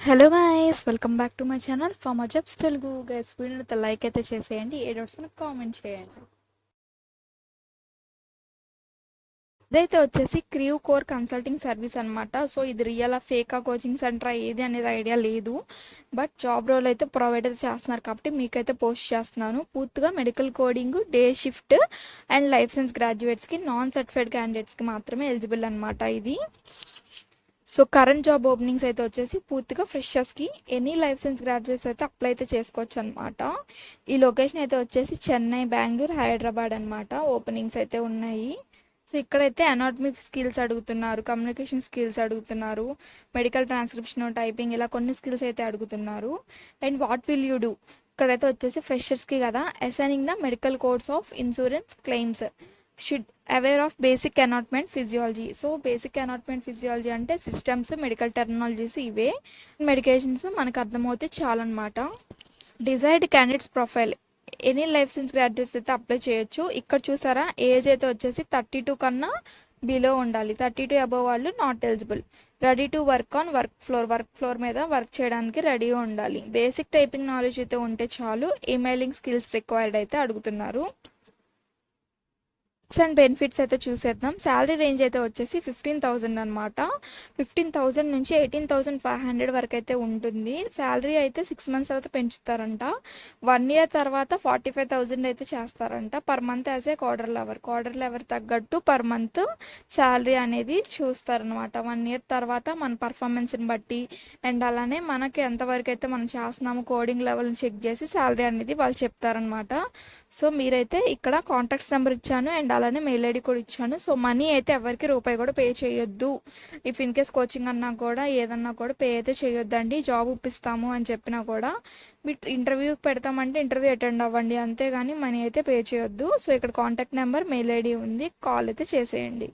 Hello guys, welcome back to my channel pharma jobs Telugu. Guys వీడియోని like అయితే చేసేయండి, ఏ డౌట్స్ కామెంట్ చేయండి. ఇదైతే వచ్చేసి క్రియూ కోర్ కన్సల్టింగ్ సర్వీస్ అనమాట. సో ఇది రియల్ ఫేకా కోచింగ్ సెంటర్ ఏది అనేది ఐడియా లేదు, బట్ జాబ్ రోల్ అయితే ప్రొవైడ్ అయితే చేస్తున్నారు కాబట్టి మీకైతే పోస్ట్ చేస్తున్నాను. పూర్తిగా medical coding, day shift and licence గ్రాడ్యుయేట్స్కి, నాన్ సర్టిఫైడ్ క్యాండిడేట్స్కి మాత్రమే ఎలిజిబుల్ అనమాట ఇది. సో కరెంట్ జాబ్ ఓపెనింగ్స్ అయితే వచ్చేసి పూర్తిగా ఫ్రెషర్స్కి, ఎనీ లైసెన్స్ గ్రాడ్యుయేట్స్ అయితే అప్లై అయితే చేసుకోవచ్చు అనమాట. ఈ లొకేషన్ అయితే వచ్చేసి చెన్నై, బెంగళూరు, హైదరాబాద్ అనమాట. ఓపెనింగ్స్ అయితే ఉన్నాయి. సో ఇక్కడైతే అనాటమీ స్కిల్స్ అడుగుతున్నారు, కమ్యూనికేషన్ స్కిల్స్ అడుగుతున్నారు, మెడికల్ ట్రాన్స్క్రిప్షన్, టైపింగ్, ఇలా కొన్ని స్కిల్స్ అయితే అడుగుతున్నారు. And what will you do, ఇక్కడైతే వచ్చేసి ఫ్రెషర్స్కి కదా, assigning the medical codes of insurance claims, should aware of basic anatomy and physiology. So basic anatomy and physiology అంటే సిస్టమ్స్, మెడికల్ టెర్మినాలజీస్, ఇవే మెడికేషన్స్ మనకు అర్థమవుతే చాలన్నమాట. Desired candidates profile, any licence graduates అయితే అప్లై చేయొచ్చు. ఇక్కడ చూసారా, ఏజ్ అయితే వచ్చేసి 32 కన్నా బిలో ఉండాలి. 32 అబవ్ వాళ్ళు not eligible. Ready to work on work floor మీద వర్క్ చేయడానికి రెడీగా ఉండాలి. బేసిక్ టైపింగ్ నాలెడ్జ్ అయితే ఉంటే చాలు. ఈమెయిలింగ్ స్కిల్స్ రిక్వైర్డ్ అయితే అడుగుతున్నారు. అండ్ బెనిఫిట్స్ అయితే చూసేద్దాం. శాలరీ రేంజ్ అయితే వచ్చేసి 15,000 అనమాట. 15,000 నుంచి 18,500 వరకు అయితే ఉంటుంది. శాలరీ అయితే 6 months తర్వాత పెంచుతారంట. 1 year తర్వాత 45,000 అయితే చేస్తారంట per month. As a quarter lever తగ్గట్టు పర్ మంత్ శాలరీ అనేది చూస్తారనమాట. 1 year తర్వాత మన పర్ఫార్మెన్స్ని బట్టి అండ్ అలానే మనకి ఎంతవరకు అయితే మనం చేస్తున్నాము కోడింగ్ లెవెల్ని చెక్ చేసి శాలరీ అనేది వాళ్ళు చెప్తారనమాట. సో మీరైతే ఇక్కడ కాంటాక్ట్స్ నెంబర్ ఇచ్చాను అండ్ అలానే మెయిల్ ఐడి కూడా ఇచ్చాను. సో మనీ అయితే ఎవరికి రూపాయి కూడా పే చేయొద్దు. ఇఫ్ ఇన్ కేస్ కోచింగ్ అన్నా కూడా ఏదన్నా కూడా పే అయితే చేయొద్దండి. జాబ్ ఇప్పిస్తాము అని చెప్పినా కూడా మీరు ఇంటర్వ్యూ పెడతామంటే ఇంటర్వ్యూ అటెండ్ అవ్వండి, అంతేగాని మనీ అయితే పే చేయొద్దు. సో ఇక్కడ కాంటాక్ట్ నెంబర్, మెయిల్ ఐడి ఉంది, కాల్ అయితే చేసేయండి.